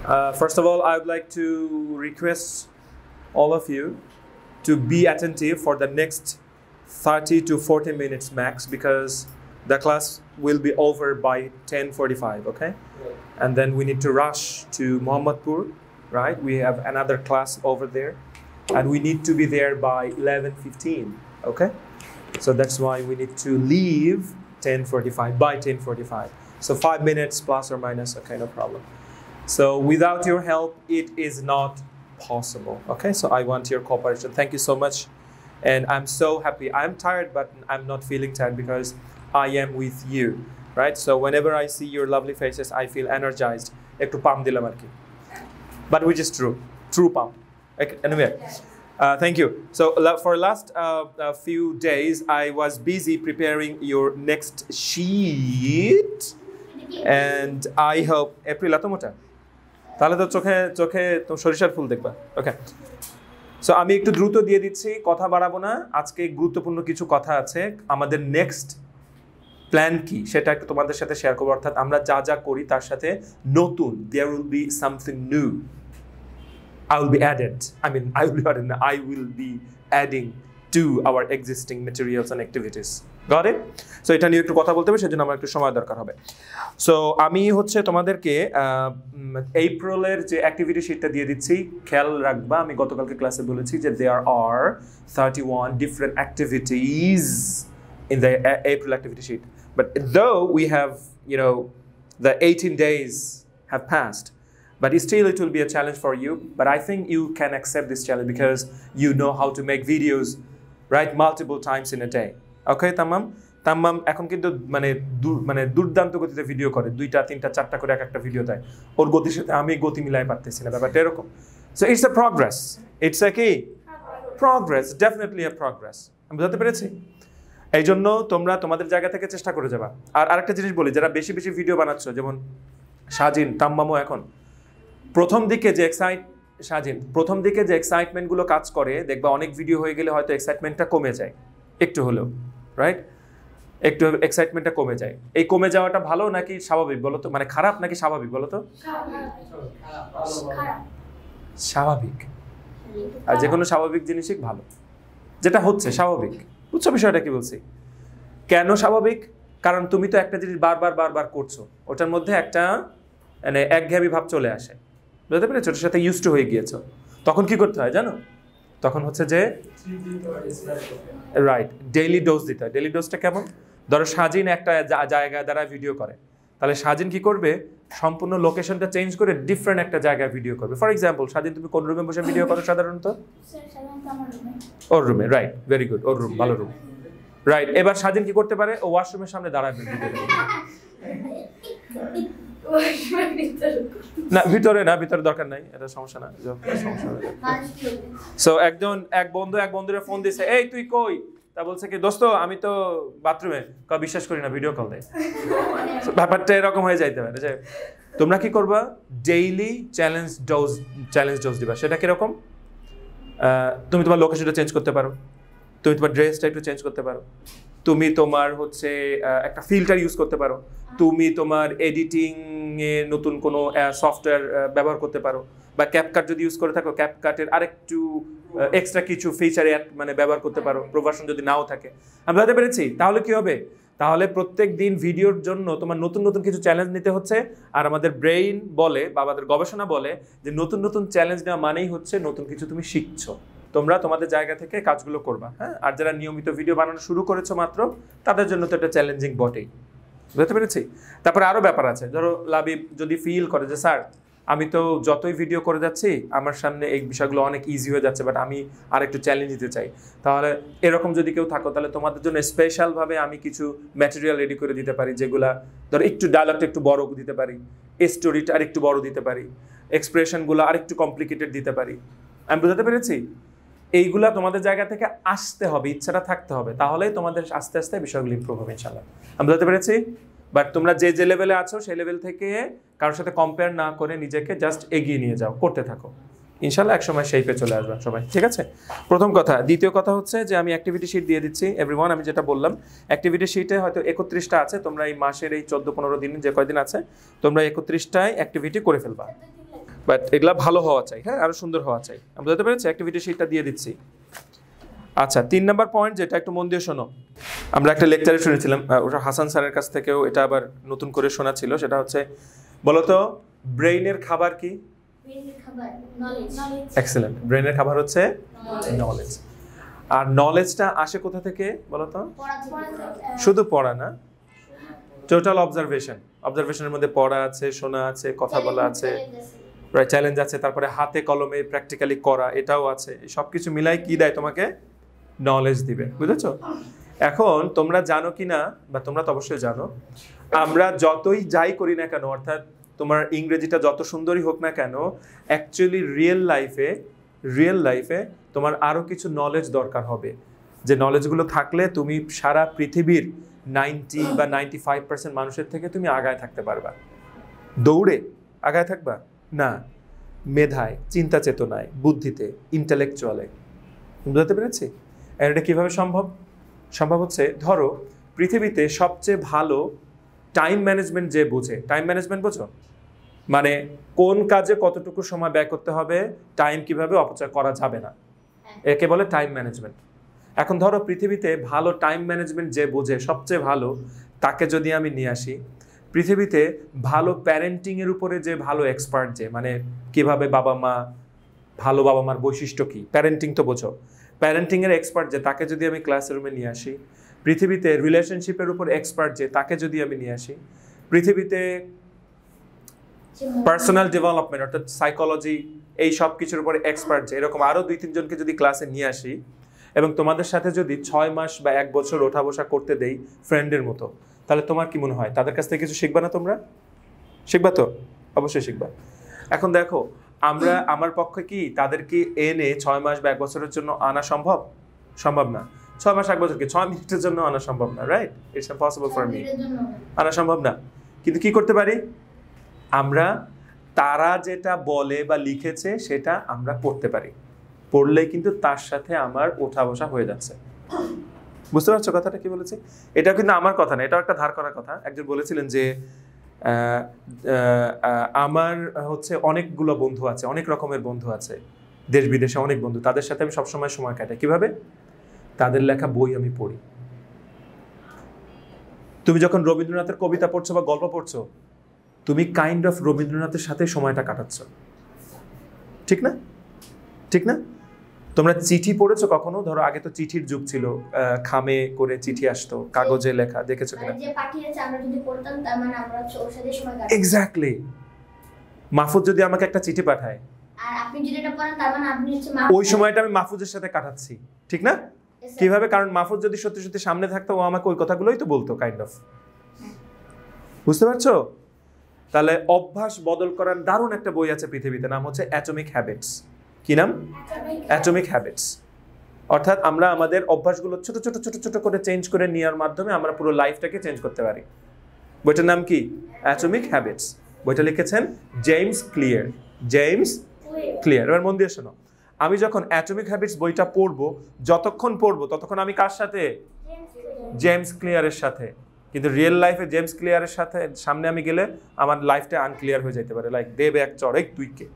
First of all, I would like to request all of you to be attentive for the next 30 to 40 minutes max, because the class will be over by 10:45, okay? And then we need to rush to Mohammadpur, right? We have another class over there, and we need to be there by 11:15, okay? So that's why we need to leave 10:45, by 10:45. So 5 minutes plus or minus, okay, no problem. So without your help, it is not possible, okay? So I want your cooperation. Thank you so much. And I'm so happy. I'm tired, but I'm not feeling tired because I am with you, right? So whenever I see your lovely faces, I feel energized. Ekটু pump dilam আর কি. But which is true pump. Anyway, thank you. So for last few days, I was busy preparing your next sheet, and I hope April atomota. তাহলে তো চোখে তো সরিষার ফুল দেখবা, ওকে? So আমি একটু দ্রুত দিয়ে দিচ্ছি, কথা বাড়াবো না। আজকে গুরুত্বপূর্ণ কিছু কথা আছে। আমাদের নেক্সট প্ল্যান কি সেটা একটু তোমাদের সাথে শেয়ার করবো, অর্থাৎ আমরা যা যা করি তার সাথে নতুন, there will be something new. I will be adding to our existing materials and activities. Got it? So এটা নিয়ে একটু কথা বলতে হবে, সেজন্য আমার একটু সময় দরকার হবে। সো আমি হচ্ছে তোমাদেরকে এপ্রিলের যে অ্যাক্টিভিটি শিটটা দিয়ে দিচ্ছি, খেয়াল রাখবা। আমি গতকালকে ক্লাসে বলেছি যে there are 31 different activities in the April activity sheet. But though we have, the 18 days have passed, but still it will be a challenge for you. But I think you can accept this challenge because you know how to make videos, right, multiple times in a day. Okay, তাম্মাম এখন কিন্তু মানে দুর্দান্ত গতিতে video করে, 2টা 3টা 4টা করে একটা ভিডিও দেয়। ওর গতির সাথে আমি গতি মিলাই পারতেছি না, ব্যাপারটা এরকম। So it's a progress, it's a কি প্রগ্রেস, ডেফিনেটলি আ প্রগ্রেস। আমি বুঝতে পেরেছি? এই জন্য তোমরা তোমাদের জায়গা থেকে চেষ্টা করে যাবা। আর আরেকটা জিনিস বলি, যারা বেশি বেশি ভিডিও বানাচ্ছ, যেমন সাজিন, তাম্মামও, এখন প্রথম দিকে যে এক্সাইটমেন্টগুলো কাজ করে, দেখবা অনেক ভিডিও হয়ে গেলে হয়তো এক্সাইটমেন্টটা কমে যায় একটু হলেও, রাইট? একটু এক্সাইটমেন্টটা কমে যায়। এই কমে যাওয়াটা ভালো নাকি স্বাভাবিক বলো তো? মানে খারাপ নাকি স্বাভাবিক বলো তো? স্বাভাবিক। আর যে কোনো স্বাভাবিক জিনিসই ভালো, যেটা হচ্ছে স্বাভাবিক। বুঝছো বিষয়টা কি বলছি? কেন স্বাভাবিক? কারণ তুমি তো একটা জিনিস বারবার করছো, ওটার মধ্যে একটা মানে একঘেয়েমি ভাব চলে আসে, বুঝতে পেরেছো? ওটার সাথে ইউজড টু হয়ে গিয়েছো। তখন কি করতে হয় জানো? তখন হচ্ছে যে রাইট, ডেইলি ডোজ দিতে হয়। ডেইলি ডোজটা কেমন? ধরো সাজিন একটা জায়গায় দ্বারা ভিডিও করে, তাহলে সাজিন কি করবে? সম্পূর্ণ লোকেশনটা চেঞ্জ করে ডিফারেন্ট একটা জায়গায় ভিডিও করবে। ফর এক্সাম্পল, সাজিন তুমি কোন রুমে বসে ভিডিও করো সাধারণত? ওর রুমে, রাইট, ভেরি গুড, ওর রুম, ভালো রুম, রাইট। এবার সাজিন কি করতে পারে? ও ওয়াশরুমের সামনে দাঁড়ায় ভিডিও করবে। না, ভিতরে দরকার নাই, এটা সমস্যা না, সমস্যা নেই। সো এক বন্ধুরে ফোন দিছে, এই তুই কই? তা বলছে কি, দোস্ত আমি তো বাথরুমে। বিশ্বাস করি না, ভিডিও কল দেয়। ব্যাপারটা এরকম হয়ে যাইতে পারে যে তোমরা কি করবা? ডেইলি চ্যালেঞ্জ ডোজ দিবা। সেটা কিরকম? তুমি তোমার লোকেশনটা চেঞ্জ করতে পারো, তুমি তোমার ড্রেসটা একটু চেঞ্জ করতে পারো, তুমি তোমার হচ্ছে একটা ফিল্টার ইউজ করতে পারো, তুমি তোমার এডিটিং এ নতুন কোনো সফটওয়্যার ব্যবহার করতে পারো, বা ক্যাপকাট যদি ইউজ করে থাকো, ক্যাপকাটের আরেকটু এক্সট্রা কিছু ফিচার মানে ব্যবহার করতে পারো, প্রভার্সন যদি নাও থাকে। আমি বুঝতে পেরেছি? তাহলে কি হবে? তাহলে প্রত্যেক দিন ভিডিওর জন্য তোমার নতুন কিছু চ্যালেঞ্জ নিতে হচ্ছে। আর আমাদের ব্রেইন বলে বা আমাদের গবেষণা বলে যে নতুন চ্যালেঞ্জ নেওয়া মানেই হচ্ছে নতুন কিছু তুমি শিখছো। তোমরা তোমাদের জায়গা থেকে কাজগুলো করবা, হ্যাঁ? আর যারা নিয়মিত ভিডিও বানানো শুরু করেছো মাত্র, তাদের জন্য তো এটা চ্যালেঞ্জিং বটেই, বুঝতে পেরেছি? তারপরে আরও ব্যাপার আছে। ধরো লাবিব যদি ফিল করে যে স্যার আমি তো যতই ভিডিও করে যাচ্ছি আমার সামনে এই বিষয়গুলো অনেক ইজি হয়ে যাচ্ছে, বাট আমি আর একটু চ্যালেঞ্জ দিতে চাই, তাহলে এরকম যদি কেউ থাকো, তাহলে তোমাদের জন্য স্পেশালভাবে আমি কিছু ম্যাটেরিয়াল রেডি করে দিতে পারি, যেগুলা ধরো একটু ডায়লগটা একটু বড় দিতে পারি, স্টোরিটা আর একটু বড় দিতে পারি, এক্সপ্রেশনগুলো আর একটু কমপ্লিকেটেড দিতে পারি। আমি বুঝতে পেরেছি? এইগুলা তোমাদের জায়গা থেকে আসতে হবে, ইচ্ছাটা থাকতে হবে, তাহলেই তোমাদের আস্তে আস্তে বিষয়গুলো ইমপ্রুভ হবে ইনশাআল্লাহ। আমি বুঝতে পেরেছি? বাট তোমরা যে লেভেলে আছো সেই লেভেল থেকে কারোর সাথে কম্পেয়ার না করে নিজেকে জাস্ট এগিয়ে নিয়ে যাও, করতে থাকো, ইনশাআল্লাহ একসময় শেপে চলে আসবেন সবাই, ঠিক আছে? প্রথম কথা। দ্বিতীয় কথা হচ্ছে যে আমি অ্যাক্টিভিটি শিট দিয়ে দিচ্ছি এভরিওয়ান। আমি যেটা বললাম, অ্যাক্টিভিটি শিটে হয়তো 31টা আছে, তোমরা এই মাসের এই 14-15 দিন যে কয়দিন আছে, তোমরা 31টায় অ্যাক্টিভিটি করে ফেলবা। বাট এগুলা ভালো হওয়া চাই, হ্যাঁ, আরো সুন্দর হওয়া চাই। আমি বুঝতে পেরেছি, অ্যাক্টিভিটি শিটটা দিয়ে দিচ্ছি। আচ্ছা, 3 নাম্বার পয়েন্ট, যেটা একটু মন দিয়ে শোনো। আমরা একটা লেকচারে শুনেছিলাম, ওটা হাসান স্যারের কাছ থেকেও এটা আবার নতুন করে শোনা ছিল। সেটা হচ্ছে, বলতো ব্রেইনের খাবার কি? এক্সেলেন্ট। ব্রেইনের খাবার হচ্ছে নলেজ। আর নলেজটা আসে কোথা থেকে বলতো? শুধু পড়া না, টোটাল অবজারভেশন। অবজারভেশনের মধ্যে পড়া আছে, শোনা আছে, কথা বলা আছে, চ্যালেঞ্জ আছে, তারপরে হাতে কলমে প্র্যাকটিক্যালি করা, এটাও আছে। সব কিছু মিলাই কি দেয় তোমাকে? নলেজ দিবে, বুঝেছো? এখন তোমরা জানো কি না, বা তোমরা তো অবশ্যই জানো, আমরা যতই যাই করি না কেন, অর্থাৎ তোমার ইংরেজিটা যত সুন্দরই হোক না কেন, অ্যাকচুয়ালি রিয়েল লাইফে তোমার আরও কিছু নলেজ দরকার হবে, যে নলেজগুলো থাকলে তুমি সারা পৃথিবীর 90 বা 95% মানুষের থেকে তুমি আগায় থাকতে পারবা। দৌড়ে আগায় থাকবা না, মেধায়, চিন্তা চেতনায়, বুদ্ধিতে, ইন্টেলেকচুয়ালে। বুঝতে পেরেছি? এটা কীভাবে সম্ভব? সম্ভব হচ্ছে, ধরো পৃথিবীতে সবচেয়ে ভালো টাইম ম্যানেজমেন্ট যে বোঝে, টাইম ম্যানেজমেন্ট বোঝো? মানে কোন কাজে কতটুকু সময় ব্যয় করতে হবে, টাইম কিভাবে অপচয় করা যাবে না, একে বলে টাইম ম্যানেজমেন্ট। এখন ধরো পৃথিবীতে ভালো টাইম ম্যানেজমেন্ট যে বোঝে, সবচেয়ে ভালো, তাকে যদি আমি নিয়ে আসি, পৃথিবীতে ভালো প্যারেন্টিংয়ের উপরে যে ভালো এক্সপার্ট, যে মানে কিভাবে ভালো বাবা মার বৈশিষ্ট্য কী, প্যারেন্টিং তো বোঝো, প্যারেন্টিংয়ের এক্সপার্ট যে, তাকে যদি আমি ক্লাসরুমে নিয়ে আসি, পৃথিবীতে রিলেশনশিপের উপর এক্সপার্ট যে, তাকে যদি আমি নিয়ে আসি, পৃথিবীতে পার্সোনাল ডেভেলপমেন্ট অর্থাৎ সাইকোলজি, এই সব কিছুর উপরে এক্সপার্ট যে, এরকম আরও 2-3 জনকে যদি ক্লাসে নিয়ে আসি, এবং তোমাদের সাথে যদি 6 মাস বা 1 বছর ওঠা বসা করতে দেই ফ্রেন্ডের মতো, তাহলে তোমার কি মনে হয় তাদের কাছ থেকে কিছু শিখবা না? তোমরা শিখবা তো? অবশ্যই শিখবা। এখন দেখো, আমার পক্ষে কি তাদেরকে এনে 6 মাস বা 1 বছরের জন্য আনা সম্ভব? সম্ভব না। 6 মাস 1 বছরকে 6 মিনিটের জন্য আনা সম্ভব না, right? It's impossible for me, আনা সম্ভব না। কিন্তু কি করতে পারি আমরা? তারা যেটা বলে বা লিখেছে সেটা আমরা পড়তে পারি, পড়লে কিন্তু তার সাথে আমার ওঠা বসা হয়ে যাচ্ছে। বুঝতে পারছো কথাটা কি বলেছি? এটা কিন্তু আমার কথা না, এটাও একটা ধার করা কথা। একজন বলেছিলেন যে আমার হচ্ছে অনেকগুলো বন্ধু আছে, অনেক রকমের বন্ধু আছে, দেশ বিদেশে অনেক বন্ধু, তাদের সাথে আমি সবসময় সময় কাটাই। কিভাবে? তাদের লেখা বই আমি পড়ি। তুমি যখন রবীন্দ্রনাথের কবিতা পড়ছো বা গল্প পড়ছো, তুমি কাইন্ড অফ রবীন্দ্রনাথের সাথে সময়টা কাটাচ্ছ, ঠিক না? ঠিক না? তোমরা চিঠি পড়েছো কখনো? ধরো আগে তো চিঠির যুগ ছিল, খামে করে চিঠি আসতো, কাগজে লেখা, দেখেছো কিনা? যে পাঠিয়েছে আমরা যদি পড়তাম, তার মানে আমরা ওর সাথে সময় কাটাতাম। এক্স্যাক্টলি। মাহফুজ যদি আমাকে একটা চিঠি পাঠায়, আর আপনি যদি এটা পড়েন, তার মানে আপনি হচ্ছে ওই সময়টা আমি মাহফুজের সাথে কাটাচ্ছি, ঠিক না? কিভাবে? কারণ মাহফুজ যদি সত্যি সত্যি সামনে থাকতো, ও আমাকে ওই কথাগুলোই তো বলতো, কাইন্ড অফ। বুঝতে পারছো? তাহলে অভ্যাস বদল করার দারুণ একটা বই আছে পৃথিবীতে, নাম হচ্ছে অ্যাটমিক হ্যাবিটস। কি নাম? Atomic habits. অর্থাৎ আমরা আমাদের অভ্যাসগুলো ছোট ছোট ছোট ছোট করে চেঞ্জ করে নেওয়ার মাধ্যমে আমরা পুরো লাইফটাকে চেঞ্জ করতে পারি। বইটার নাম কি? Atomic habits. বইটা লিখেছেন জেমস ক্লিয়ার। James clear. এবার মন দিয়ে শোনো, আমি যখন অ্যাটমিক হ্যাবিটস বইটা পড়বো, যতক্ষণ পড়বো ততক্ষণ আমি কার সাথে? জেমস ক্লিয়ারের সাথে। কিন্তু রিয়েল লাইফে জেমস ক্লিয়ারের সাথে সামনে আমি গেলে আমার লাইফটা আনক্লিয়ার হয়ে যেতে পারে, লাইক দেবে এক চড়, তুই কে?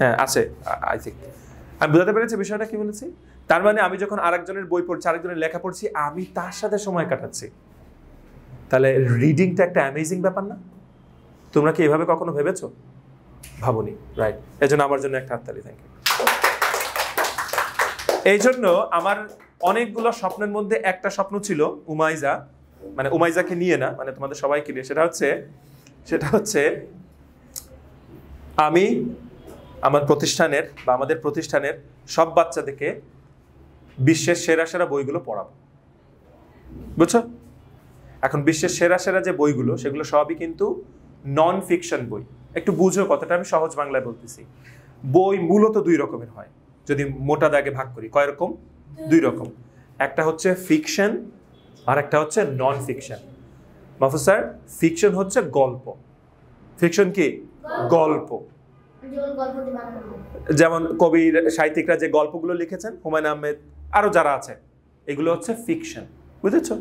হ্যাঁ আছে, আই থিঙ্ক আমি বুঝাতে পেরেছি বিষয়টা কি বলেছি। তার মানে আমি যখন আরেকজনের বই পড়ছি, আরেকজনের লেখা পড়ছি, আমি তার সাথে সময় কাটাচ্ছি। তাহলে রিডিংটা একটা অ্যামেজিং ব্যাপার না? তোমরা কি এভাবে কখনো ভেবেছো? ভাবনি, রাইট? এই জন্য আমার জন্য একটা হাততালি, থ্যাংক ইউ। এই জন্য আমার অনেকগুলো স্বপ্নের মধ্যে একটা স্বপ্ন ছিল উমাইজা, মানে উমাইজাকে নিয়ে না, মানে তোমাদের সবাইকে নিয়ে। সেটা হচ্ছে আমি আমার প্রতিষ্ঠানের বা আমাদের প্রতিষ্ঠানের সব বাচ্চাদেরকে বিশ্বের সেরা সেরা বইগুলো পড়াবো। বুঝছো? এখন বিশ্বের সেরা সেরা যে বইগুলো, সেগুলো সবই কিন্তু নন ফিকশন বই। একটু বুঝো কথাটা, আমি সহজ বাংলায় বলতেছি। বই মূলত 2 রকমের হয়, যদি মোটা দাগে ভাগ করি। কয় রকম? 2 রকম। একটা হচ্ছে ফিকশন, আর একটা হচ্ছে non fiction. Mahfuz sir, fiction হচ্ছে গল্প। ফিকশন কি? গল্প। যেমন কবির, সাহিত্যিকরা যে গল্পগুলো লিখেছেন, হুমায়ুন আহমেদ, আরো যারা আছে, এগুলো হচ্ছে ফিকশন। বুঝেছো?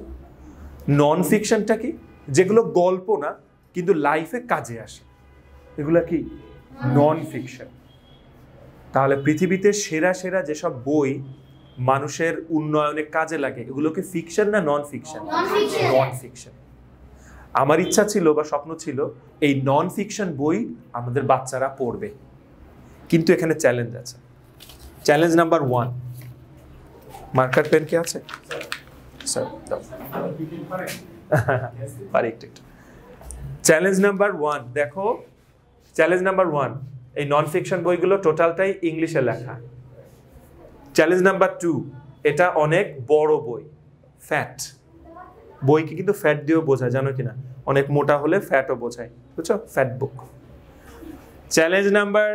নন ফিকশনটা কি? যেগুলো গল্প না, কিন্তু লাইফে কাজে আসে। এগুলা কি নন ফিকশন। তাহলে পৃথিবীতে সেরা সেরা যেসব বই মানুষের উন্নয়নে কাজে লাগে এগুলো কি ফিকশন না নন ফিকশন? Non fiction. আমার ইচ্ছা ছিল বা স্বপ্ন ছিল এই নন ফিকশন বই আমাদের বাচ্চারা পড়বে, কিন্তু এখানে চ্যালেঞ্জ আছে। চ্যালেঞ্জ নাম্বার 1, মার্কার পেন কি আছে স্যার? পারি একটু। চ্যালেঞ্জ নাম্বার 1 দেখো, চ্যালেঞ্জ নাম্বার 1 এই নন ফিকশন বইগুলো টোটালটাই ইংলিশে লেখা। চ্যালেঞ্জ নাম্বার 2 এটা অনেক বড় বই, ফ্যাট। বইকে কিন্তু ফ্যাট দিয়েও বোঝায়, জানো কিনা? অনেক মোটা হলে ফ্যাটও বোঝায়, বুঝছো? ফ্যাট বুক। চ্যালেঞ্জ নাম্বার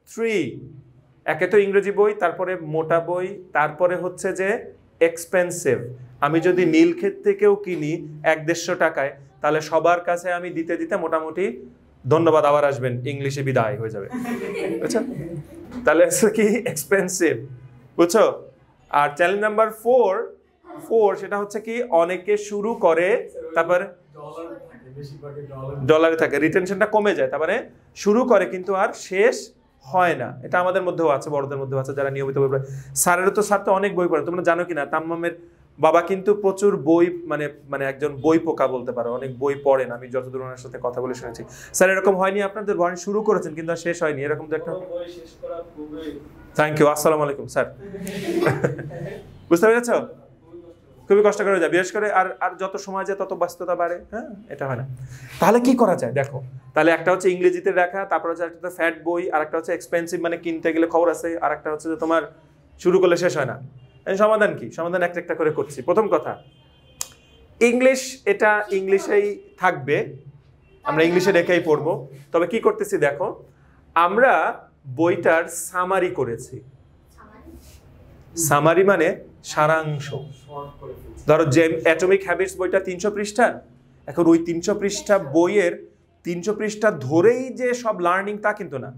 3 একে তো ইংরেজি বই, তারপরে মোটা বই, তারপরে হচ্ছে যে এক্সপেন্সিভ। আমি যদি নীলক্ষেত থেকেও কিনি 1-150 টাকায়, তাহলে সবার কাছে আমি দিতে দিতে মোটামুটি ধন্যবাদ আবার আসবেন ইংলিশে বিদায় হয়ে যাবে, বুঝছো? তাহলে কি এক্সপেন্সিভ, বুঝছো? আর চ্যালেঞ্জ নাম্বার 4 সেটা হচ্ছে কি অনেকে শুরু করে তারপর ডলারে থাকে, রিটেনশনটা কমে যায়, তারপরে শুরু করে কিন্তু আর শেষ হয় না। এটা আমাদের মধ্যেও আছে, বড়দের মধ্যেও আছে যারা নিয়মিত বই পড়ে। স্যারেরও তো, স্যার তো অনেক বই পড়ে, তোমরা জানো কিনা? তাম্মামের বাবা কিন্তু প্রচুর বই, মানে একজন বই পোকা বলতে পারো, অনেক বই পড়েন, আমি যতদূর ওনার সাথে কথা বলে শুনেছি। স্যার এরকম হয়নি আপনাদের? বরং শুরু করেছেন কিন্তু আর শেষ হয়নি, এরকম তো একটা। থ্যাংক ইউ, আসসালামু আলাইকুম স্যার। বুঝতে পেরেছ? খুবই কষ্ট করে যায়, বিশেষ করে আর যত সময় যায় তত ব্যস্ততা বাড়ে। হ্যাঁ, এটা হয় না। তাহলে কি করা যায় দেখো, তাহলে একটা হচ্ছে ইংরেজিতে লেখা, তারপর হচ্ছে একটা ফ্যাট বই, আর একটা হচ্ছে এক্সপেন্সিভ মানে কিনতে গেলে খবর আছে, আর একটা হচ্ছে যে তোমার শুরু করলে শেষ হয় না। সমাধান কি? সমাধান একটা একটা করে করছি। প্রথম কথা, ইংলিশ, এটা ইংলিশেই থাকবে, আমরা ইংলিশে রেখেই পড়বো। তবে কি করতেছি দেখো, আমরা বইটার সামারি করেছি। সামারি মানে সারাংশ। ধরো যে অ্যাটমিক হ্যাবিটস বইটা 300 পৃষ্ঠার, এখন ওই 300 পৃষ্ঠা বইয়ের 300 পৃষ্ঠা ধরেই যে সব লার্নিং তা কিন্তু না,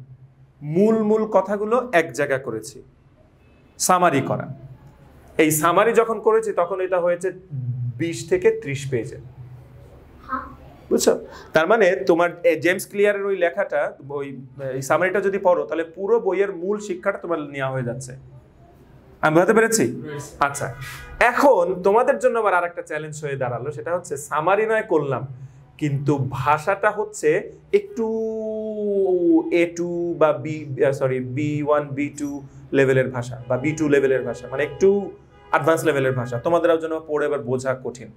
মূল মূল কথাগুলো এক জায়গা করেছি, সামারি করা। এই সামারি যখন করেছি তখন এটা হয়েছে 20 থেকে 30 পেজে, বুঝছো? তার মানে তোমার জেমস ক্লিয়ারের ওই লেখাটা, ওই সামারিটা যদি পড়ো তাহলে পুরো বইয়ের মূল শিক্ষাটা তোমার নেওয়া হয়ে যাচ্ছে। আমি বুঝতে পেরেছি? আচ্ছা, এখন তোমাদের জন্য আবার আরেকটা চ্যালেঞ্জ হয়ে দাঁড়ালো, সেটা হচ্ছে সামারি নয় করলাম, কিন্তু ভাষাটা হচ্ছে একটু A2 বা B1 B2 লেভেলের ভাষা, বা B2 লেভেলের ভাষা, মানে একটু অ্যাডভান্স লেভেলের ভাষা, তোমাদের জন্য পড়ে এবার বোঝা কঠিন।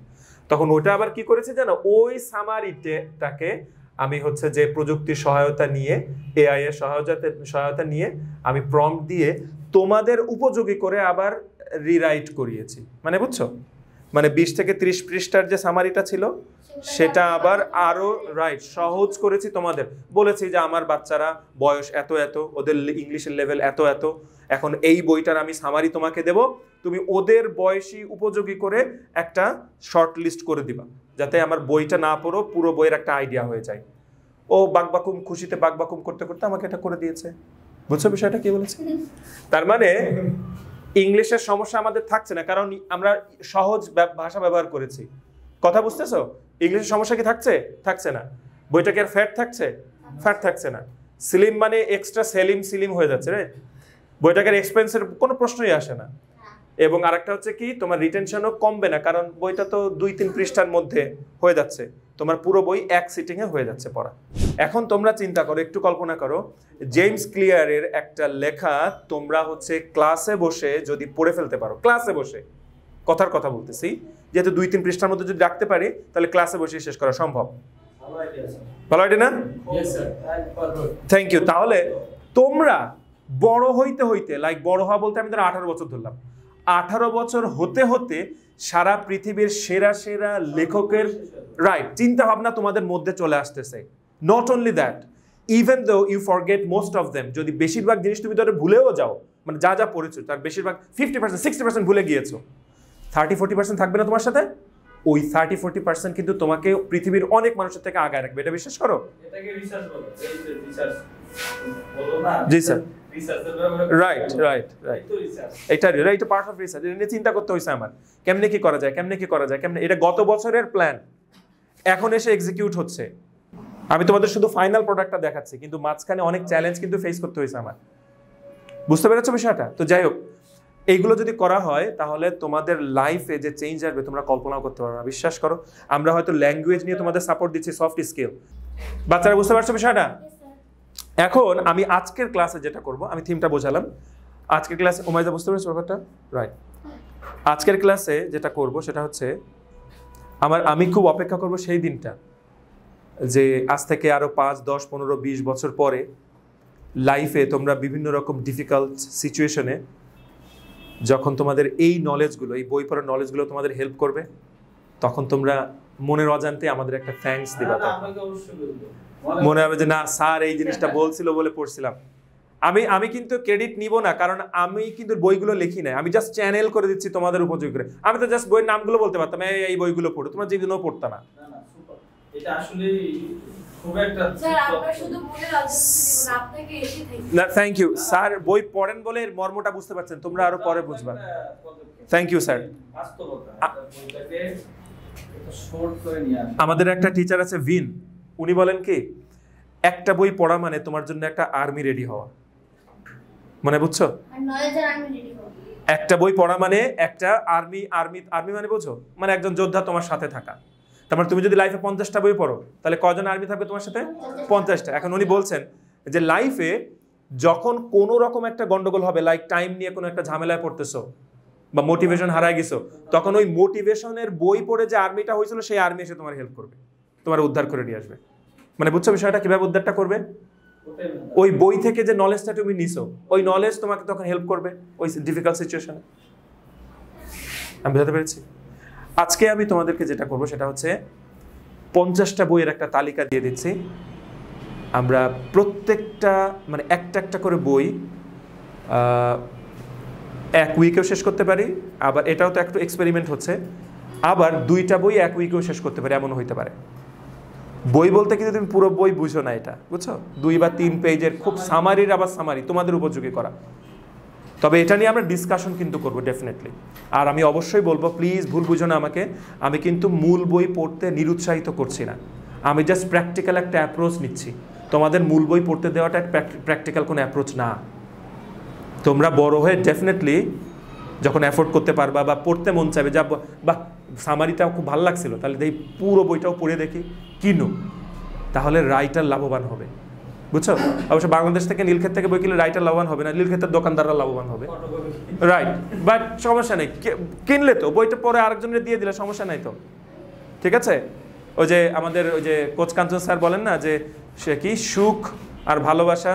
তখন ওইটা আবার কি করেছে জানো, ওই সামারিটাকে আমি হচ্ছে যে প্রযুক্তির সহায়তা নিয়ে, AI এর সহায়তা নিয়ে আমি প্রম্পট দিয়ে তোমাদের উপযোগী করে আবার রিরাইট করিয়েছি। মানে বুঝছো, মানে 20 থেকে 30 পৃষ্ঠার যে সামারিটা ছিল সেটা আবার আরো সহজ করেছি। তোমাদের বলেছি যে আমার বাচ্চারা বয়স এত এত, ওদের ইংলিশের লেভেল এত এত, এখন এই বইটার আমি সামারি তোমাকে দেব, তুমি ওদের বয়সী উপযোগী করে একটা শর্ট লিস্ট করে দিবা, যাতে আমার বইটা না পড়ো, পুরো বইয়ের একটা আইডিয়া হয়ে যায়। ও বাকবাকুম, খুশিতে বাকবাকুম করতে করতে আমাকে এটা করে দিয়েছে। বুঝছো বিষয়টা কি বলেছে? তার মানে ইংলিশের সমস্যা আমাদের থাকছে না, কারণ আমরা সহজ ভাষা ব্যবহার করেছি। কথা বুঝতেছো? ইংলিশের সমস্যা কি থাকছে? থাকছে না। বইটা কি আর ফ্যাট থাকছে? ফ্যাট থাকছে না। স্লিম মানে এক্সট্রা স্লিম হয়ে যাচ্ছে, রাইট? বইটাকে এক্সপেন্সের কোনো প্রশ্নই আসে না। এবং আরেকটা হচ্ছে কি, তোমার রিটেনশনও কমবে না, কারণ বইটা তো 2-3 পৃষ্ঠার মধ্যে হয়ে যাচ্ছে, তোমার পুরো বই এক সিটিংয়ে হয়ে যাচ্ছে পড়া। এখন তোমরা চিন্তা করো, একটু কল্পনা করো, জেমস ক্লিয়ারের একটা লেখা তোমরা হচ্ছে ক্লাসে বসে যদি পড়ে ফেলতে পারো, ক্লাসে বসে, কথার কথা বলতেছি, যেহেতু 2-3 পৃষ্ঠার মধ্যে যদি রাখতে পারি তাহলে ক্লাসে বসে শেষ করা সম্ভব। ভালো আইডিয়া না? Thank you. তাহলে তোমরা বড় হইতে হইতে, বড় হওয়া বলতে আমি ধরো 18 বছর ধরলাম, 18 বছর হতে হতে সারা পৃথিবীর সেরা সেরা লেখকের চিন্তা ভাবনা তোমাদের মধ্যে চলে আসতেছে। Not only that, even though you forget most of them, যদি বেশিরভাগ জিনিস তুমি ধরে ভুলেও যাও, মানে যা যা পড়েছো তার বেশিরভাগ 50% 60% ভুলে গিয়েছো, 30-40% থাকবে না তোমার সাথে। ওই 30-40% কিন্তু তোমাকে পৃথিবীর অনেক মানুষের থেকে আগায় রাখবে, এটা বিশ্বাস করো। এটাকে রিসার্চ বলো, এই যে রিসার্চ বলো না। জি স্যার, রাইট। এটা পার্ট অফ রিসার্চ। এটা নিয়ে চিন্তা করতে হয়েছে আমার, কেমনে কি করা যায়, কেমনে। এটা গত বছরের প্ল্যান, এখন এসে এক্সিকিউট হচ্ছে। আমি তোমাদের শুধু ফাইনাল প্রোডাক্টটা দেখাচ্ছি, কিন্তু মাঝখানে অনেক চ্যালেঞ্জ কিন্তু ফেস করতে হয়েছে আমার। বুঝতে পেরেছো বিষয়টা? তো যাই হোক, এইগুলো যদি করা হয় তাহলে তোমাদের লাইফে যে চেঞ্জ আসবে তোমরা কল্পনাও করতে পারবে না। বিশ্বাস করো, আমরা হয়তো ল্যাঙ্গুয়েজ নিয়ে তোমাদের সাপোর্ট দিচ্ছি, সফট স্কিল। বাচ্চারা বুঝতে পারছো বিষয়টা? এখন আমি আজকের ক্লাসে যেটা করব, আমি থিমটা বোঝালাম। আজকের ক্লাসে ওমাইদা বুঝতে পেরেছো ব্যাপারটা? রাইট। আজকের ক্লাসে যেটা করব সেটা হচ্ছে আমি খুব অপেক্ষা করব সেই দিনটা যে আজ থেকে আরো 5, 10, 15, 20 বছর পরে লাইফে তোমরা বিভিন্ন রকম ডিফিকাল্ট সিচুয়েশনে যখন তোমাদের এই নলেজগুলো, এই বই পড়ার নলেজগুলো তোমাদের হেল্প করবে, তখন তোমরা মনের অজান্তে আমাদের একটা থ্যাঙ্কস দিবা। মনে হবে যে না স্যার এই জিনিসটা বলছিল বলে পড়ছিলাম। আমি কিন্তু ক্রেডিট নিব না, কারণ আমি কিন্তু বইগুলো লিখি না, আমি জাস্ট চ্যানেল করে দিচ্ছি তোমাদের উপযোগী করে। আমি তো জাস্ট বইয়ের নামগুলো বলতে পারতাম, এই বইগুলো পড়ো, তোমরা যেগুলো পড়তা না। এটা আসলে খুব একটা স্যার আমরা শুধু বলে রাজনীতি দিব না, আপনাকে এসে থেকে না থ্যাংক ইউ স্যার, বই পড়েন বলে এর মর্মটা বুঝতে পারছেন, তোমরা আরো পরে বুঝবা। Thank you sir. বাস্তবতা বইটাকে একটু শর্ট করে নিয়ে আসুন। আমাদের একটা টিচার আছে ভিন, উনি বলেন কি একটা বই পড়া মানে তোমার জন্য একটা আর্মি রেডি হওয়া। মানে বুঝছো? আর নলেজের আমি রেডি করব। একটা বই পড়া মানে একটা আর্মি মানে বুঝো, মানে একজন যোদ্ধা তোমার সাথে থাকা। তারপর তুমি যদি লাইফে 50টা বই পড়ো তাহলে কয়জন আর্মি থাকবে তোমার সাথে? 50টা। এখন উনি বলছেন যে লাইফে যখন কোনো রকম একটা গন্ডগোল হবে, লাইক টাইম নিয়ে কোনো একটা ঝামেলায় পড়তেছো বা মোটিভেশন হারায় গেছো, তখন ওই মোটিভেশনের বই পড়ে যে আর্মিটা হয়েছিল সেই আর্মি এসে তোমার হেল্প করবে, তোমার উদ্ধার করে নিয়ে আসবে। মানে বুঝছো বিষয়টা? কিভাবে উদ্ধারটা করবে? ওই বই থেকে যে নলেজটা তুমি নিছো, ওই নলেজ তোমাকে তখন হেল্প করবে ওই ডিফিকাল্ট সিচুয়েশনে। আমি বুঝতে পেরেছি? আজকে আমি তোমাদেরকে যেটা করব সেটা হচ্ছে 50টা বইয়ের একটা তালিকা দিয়ে দিচ্ছি। আমরা প্রত্যেকটা মানে একটা একটা করে বই এক উইকেও শেষ করতে পারি, আবার এটাও তো একটু এক্সপেরিমেন্ট হচ্ছে, আবার 2টা বই এক উইকেও শেষ করতে পারি, এমন হইতে পারে। বই বলতে কিন্তু তুমি পুরো বই বুঝো না, এটা বুঝছো? 2 বা 3 পেজের খুব সামারির আবার সামারি তোমাদের উপযোগী করা। তবে এটা নিয়ে আমরা ডিসকাশন কিন্তু করবো ডেফিনেটলি। আর আমি অবশ্যই বলবো, প্লিজ ভুল বুঝো না আমাকে, আমি কিন্তু মূল বই পড়তে নিরুৎসাহিত করছি না, আমি জাস্ট প্র্যাকটিক্যাল একটা অ্যাপ্রোচ নিচ্ছি। তোমাদের মূল বই পড়তে দেওয়াটা প্র্যাকটিক্যাল কোনো অ্যাপ্রোচ না। তোমরা বড় হয়ে ডেফিনেটলি যখন অ্যাফোর্ড করতে পারবা বা পড়তে মন চাইবে, যা বাহ সামারিটাও খুব ভালো লাগছিল, তাহলে দেখি পুরো বইটাও পড়ে দেখি কিনো, তাহলে রাইটার লাভবান হবে। বুঝছো? অবশ্য বাংলাদেশ থেকে নীলক্ষেত থেকে বই কিনলে রাইটার লাভবান হবে না, নীলক্ষেতের দোকানদাররা লাভবান হবে। রাইট, বাট সমস্যা নেই, কিনলে তো বইটা পরে আরেকজনের দিয়ে দিলে সমস্যা নাই তো, ঠিক আছে? ওই যে আমাদের ওই যে কোচ কাঞ্চন স্যার বলেন না যে সে কি সুখ আর ভালোবাসা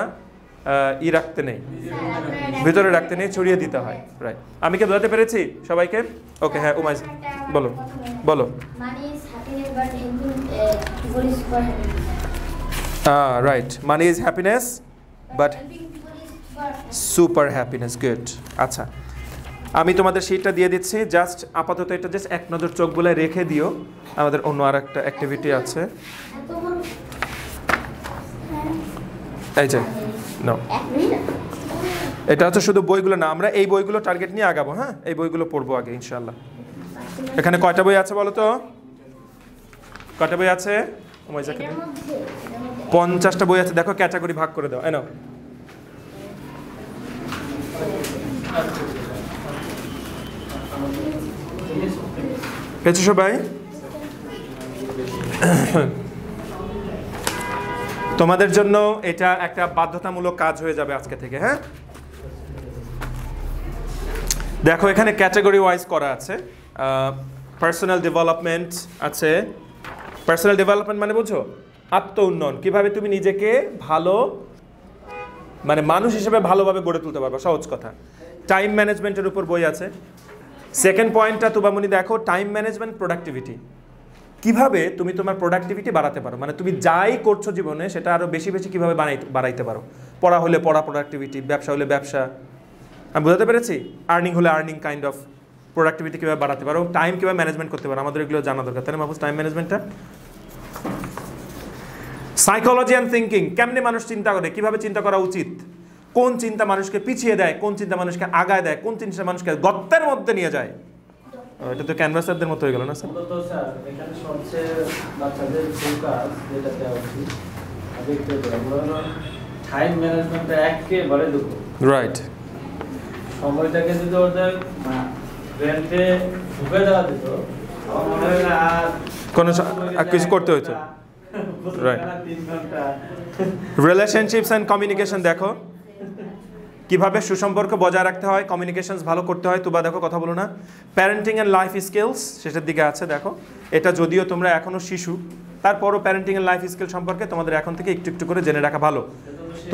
রাখতে নেই, ভিতরে রাখতে নেই, ছড়িয়ে দিতে হয়। রাইট, আমি কি বোঝাতে পেরেছি সবাইকে? ওকে, হ্যাঁ উমাইস বলো বলো। Money is happiness but helping people is super happy. Right, money is happiness but super happiness. Good. আচ্ছা, আমি তোমাদের সেইটা দিয়ে দিচ্ছি, জাস্ট আপাতত এটা জাস্ট এক নজর চোখ বলে রেখে দিও, আমাদের অন্য আর একটা অ্যাক্টিভিটি আছে। এই যে নাও, এটা হচ্ছে শুধু বইগুলো না, আমরা এই বইগুলো টার্গেট নিয়ে আগাবো। হ্যাঁ, এই বইগুলো পড়বো আগে ইনশাল্লাহ। এখানে কয়টা বই আছে বলো তো? কয়টা বই আছে? 50টা বই আছে। দেখো ক্যাটাগরি ভাগ করে দাও। এনো পেয়েছো সবাই? তোমাদের জন্য এটা একটা বাধ্যতামূলক কাজ হয়ে যাবে আজকে থেকে। হ্যাঁ, দেখো এখানে ক্যাটাগরি ওয়াইজ করা আছে। পার্সোনাল ডেভেলপমেন্ট আছে। পার্সোনাল ডেভেলপমেন্ট মানে বুঝো আত্ম উন্নয়ন, কিভাবে তুমি নিজেকে ভালো মানে মানুষ হিসেবে ভালোভাবে গড়ে তুলতে পারবে, সহজ কথা। টাইম ম্যানেজমেন্টের উপর বই আছে। সেকেন্ড পয়েন্টটা তুবামনি দেখো, টাইম ম্যানেজমেন্ট, প্রোডাক্টিভিটি, কিভাবে তুমি তোমার প্রোডাক্টিভিটি বাড়াতে পারো, মানে তুমি যাই করছো জীবনে সেটা আরো বেশি বেশি কিভাবে বাড়াইতে পারো। পড়া হলে পড়া প্রোডাক্টিভিটি, ব্যবসা হলে ব্যবসা, আমি বোঝাতে পেরেছি? আর্নিং হলে আর্নিং কাইন্ড অফ প্রোডাক্টিভিটি কীভাবে বাড়াতে পারো, টাইম কীভাবে ম্যানেজমেন্ট করতে পারো, আমাদের এগুলো জানা দরকার, তাই না মাহফুজ? টাইম ম্যানেজমেন্টটা। সাইকোলজি অ্যান্ড থিঙ্কিং, কেমনে মানুষ চিন্তা করে, কিভাবে চিন্তা করা উচিত, কোন চিন্তা মানুষকে পিছিয়ে দেয়, কোন চিন্তা মানুষকে আগায় দেয়, কোন চিন্তা মানুষকে গর্তের মধ্যে নিয়ে যায়, এটা তো ক্যানভাসারদের মতো হয়ে গেল না স্যার? মূলত স্যার এখানে সবচেয়ে বাচ্চাদের ফোকাস যেটা দেওয়া উচিত দেখতে হবে টাইম ম্যানেজমেন্টটা একেবারে দুঃখ। রাইট। সময়টাকে যদি ওদের ব্রেনকে ঢুকে দেওয়া দিত আমার মনে হয় না আর কোনো আর কিছু করতে হইতো। Right. 3 ঘন্টা রিলেশনশিপস অ্যান্ড কমিউনিকেশন দেখো কিভাবে সুসম্পর্ক বজায় রাখতে হয়, কমিউনিকেশনস ভালো করতে হয়। তুবা দেখো কথা বলো না। প্যারেন্টিং অ্যান্ড লাইফ স্কিলস শেষের দিকে আছে দেখো। এটা যদিও তোমরা এখনো শিশু, তারপরও প্যারেন্টিং অ্যান্ড লাইফ স্কিল সম্পর্কে তোমাদের এখন থেকে একটু একটু করে জেনে রাখা ভালো।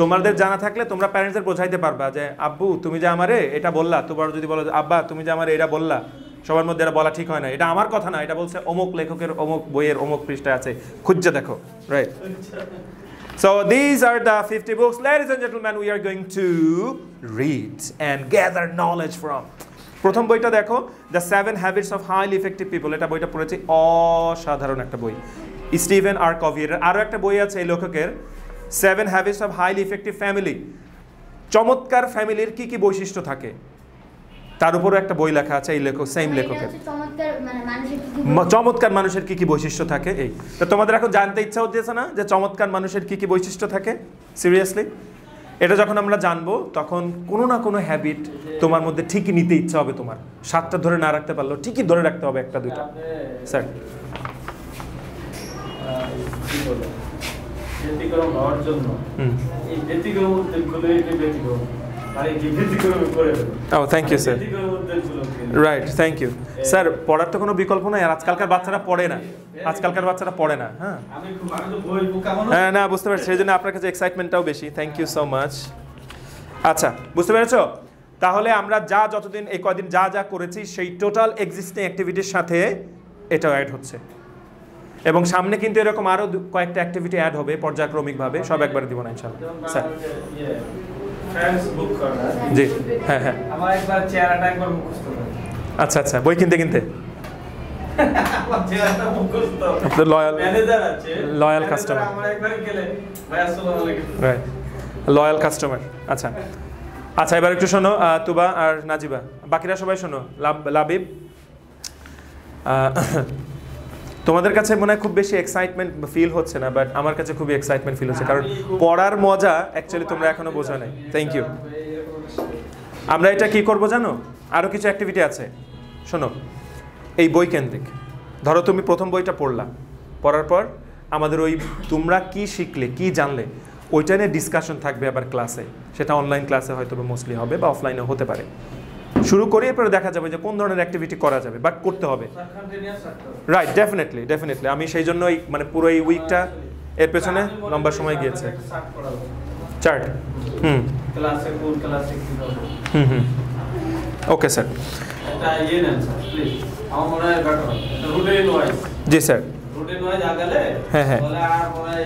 তোমাদের জানা থাকলে তোমরা প্যারেন্টসদের বোঝাইতে পারবা যে আব্বু তুমি যে আমারে এটা বললা, তোমার যদি বলো আব্বা তুমি যে আমারে এটা বললা, সবার মধ্যে এটা বলা ঠিক হয় না, এটা আমার কথা না, এটা বলছে অমুক লেখকের অমুক বইয়ের অমুক পৃষ্ঠায় আছে, খুঁজে দেখো। Right. So these are the 50 books, ladies and gentlemen, we are going to read and gather knowledge from. প্রথম বইটা দেখো, The 7 Habits of Highly Effective People. এটা বইটা পড়েছি, অসাধারণ একটা বই। স্টিভেন আর কভিয়ের আরও একটা বই আছে এই লেখকের, 7 Habits of Highly Effective Family. চমৎকার ফ্যামিলির কি কি বৈশিষ্ট্য থাকে তার উপরও একটা বই লেখা আছে এই লেখক, সেম লেখকের। চমৎকার মানুষের কি কি বৈশিষ্ট্য থাকে। এই তো তোমাদের এখন জানতে ইচ্ছা হচ্ছে না যে চমৎকার মানুষের কি কি বৈশিষ্ট্য থাকে? সিরিয়াসলি এটা যখন আমরা জানবো তখন কোনো না কোনো হ্যাবিট তোমার মধ্যে ঠিকই নিতে ইচ্ছা হবে তোমার। 7টা ধরে না রাখতে পারলেও ঠিকই ধরে রাখতে হবে 1টা 2টা। স্যার ব্যতিক্রম হওয়ার জন্য এই ব্যতিক্রম উদ্যোগগুলোই ব্যতিক্রম মানে কি ব্যতিক্রম করে ও thank you sir. Right, thank you sir. পড়ার তো কোনো বিকল্প নাই, আর আজকালকার বাচ্চারা পড়ে না, আজকালকার বাচ্চারা পড়ে না। হ্যাঁ হ্যাঁ না বুঝতে পারছি, সেই জন্য আপনার কাছে এক্সাইটমেন্টটাও বেশি। Thank you so much. আচ্ছা বুঝতে পেরেছো? তাহলে আমরা যতদিন এই কদিন যা করেছি সেই টোটাল এক্সিস্টিং অ্যাক্টিভিটির সাথে এটাও অ্যাড হচ্ছে, এবং সামনে কিন্তু এরকম আরো কয়েকটা অ্যাক্টিভিটি অ্যাড হবে পর্যায়ক্রমিকভাবে, সব একবারে দিব না ইনশাআল্লাহ। স্যার জি হ্যাঁ হ্যাঁ আমার একবার চেহারাটা একবার মুখস্থ করে। আচ্ছা আচ্ছা, বই কিনতে কিনতে আমার চেহারাটা মুখস্থ। আপনার লয়াল ম্যানেজার আছে, লয়াল কাস্টমার। আমার একবার গেলে ভাই আসসালামু আলাইকুম। Right, loyal customer. আচ্ছা আচ্ছা, এবার একটু শোনো তুবা আর নাজিবা, বাকিরা সবাই শোনো। লাবিব, তোমাদের কাছে মনে হয় খুব বেশি এক্সাইটমেন্ট ফিল হচ্ছে না, বাট আমার কাছে খুবই এক্সাইটমেন্ট ফিল হচ্ছে, কারণ পড়ার মজা অ্যাকচুয়ালি তোমরা এখনো বোঝো নাই। Thank you. আমরা এটা কি করব জানো? আরও কিছু অ্যাক্টিভিটি আছে, শোনো। এই বই কেন্দ্রিক, ধরো তুমি প্রথম বইটা পড়লা, পড়ার পর আমাদের ওই তোমরা কি শিখলে কি জানলে ওইটা নিয়ে ডিসকাশন থাকবে আবার ক্লাসে, সেটা অনলাইন ক্লাসে হয়তো মোস্টলি হবে বা অফলাইনে হতে পারে। শুরু করি, এরপরে দেখা যাবে যে কোন ধরনের অ্যাক্টিভিটি করা যাবে, বাট করতে হবে। Right, definitely definitely. আমি সেই জন্যই মানে পুরো এই উইকটা এর পেছনে লম্বা সময় গিয়েছে। চার্ট ক্লাসে কোন ক্লাসে কি হবে। Okay sir. এটা ইয়ে নেন স্যার প্লিজ, আমার মনে হয় ব্যাটার এটা রুটিন ওয়াইজ। জি স্যার। রুটিন ওয়াইজ আগালে হ্যাঁ হ্যাঁ, বলে আর মনে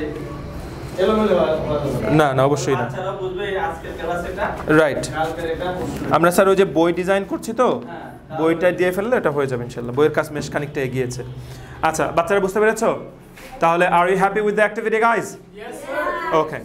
এলোমেলো না না অবশ্যই না। বাচ্চারা বুঝবে আজকের ক্লাস এটা, রাইট। কালকের এটা। আমরা স্যার ওই যে বই ডিজাইন করছি তো, বইটা দিয়ে ফেললে এটা হয়ে যাবে ইনশাআল্লাহ। বইয়ের কাজ বেশ খানিকটা এগিয়েছে। আচ্ছা বাচ্চারা বুঝতে পেরেছো? তাহলে are you happy with the activity guys? Okay.